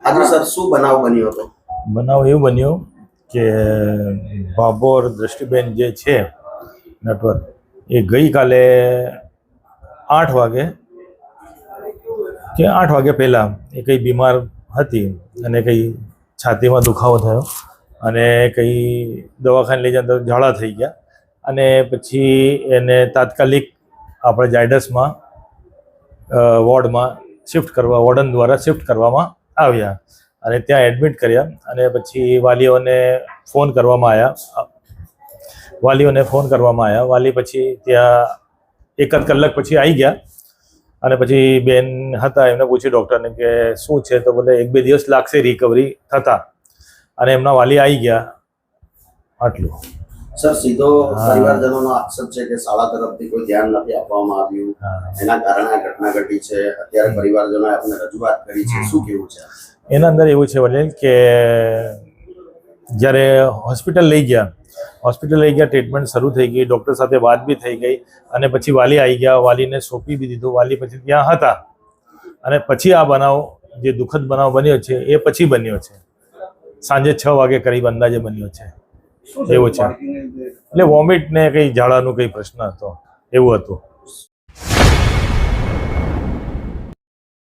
આજે સર શું બનાવ બન્યો હતો? બનાવ એવું બન્યો કે ભાભોર દ્રષ્ટિબેન જે છે નટવર એ ગઈકાલે 8 વાગે કે 8 વાગે પહેલાં એ કંઈ બીમાર હતી અને કંઈ છાતીમાં દુખાવો થયો અને કંઈ દવાખાને લઈ જતા ઝાડા થઈ ગયા અને પછી એને તાત્કાલિક આપણે ઝાયડસમાં વોર્ડમાં વોર્ડન દ્વારા શિફ્ટ કરવામાં આવ્યા અને ત્યાં એડમિટ કર્યા અને પછી વાલીઓને ફોન કરવામાં આવ્યા વાલી પછી ત્યાં 1 કલાક પછી આવી ગયા અને પછી બેન હતા એમને પૂછ્યું ડૉક્ટરને કે શું છે તો બોલે 1-2 દિવસ લાગશે રિકવરી થતા અને એમના વાલી આવી ગયા. આટલું સર. સીધો પરિવારજનોનો આક્ષેપ છે કે શાળા તરફથી કોઈ ધ્યાન નથી આપવામાં આવ્યું, એના કારણે આ ઘટના ઘટી છે. અત્યારે પરિવારજનોએ આપણે રજૂઆત કરી છે, શું કેવું છે? એના અંદર એવું છે વડીલ કે જ્યારે હોસ્પિટલ લઈ ગયા ટ્રીટમેન્ટ શરૂ થઈ ગઈ, ડૉક્ટર સાથે વાત બી થઈ ગઈ અને પછી વાલી આવી ગયા, વાલીને સોંપી બી દીધું, વાલી પછી ત્યાં હતા અને પછી આ બનાવ જે દુઃખદ બનાવ બન્યો છે એ પછી બન્યો છે. સાંજે 6 વાગે કરીબ અંદાજે બન્યો છે એવું છે. એટલે વોમિટ ને કંઈ ઝાડાનું કંઈ પ્રશ્ન હતો એવું હતું.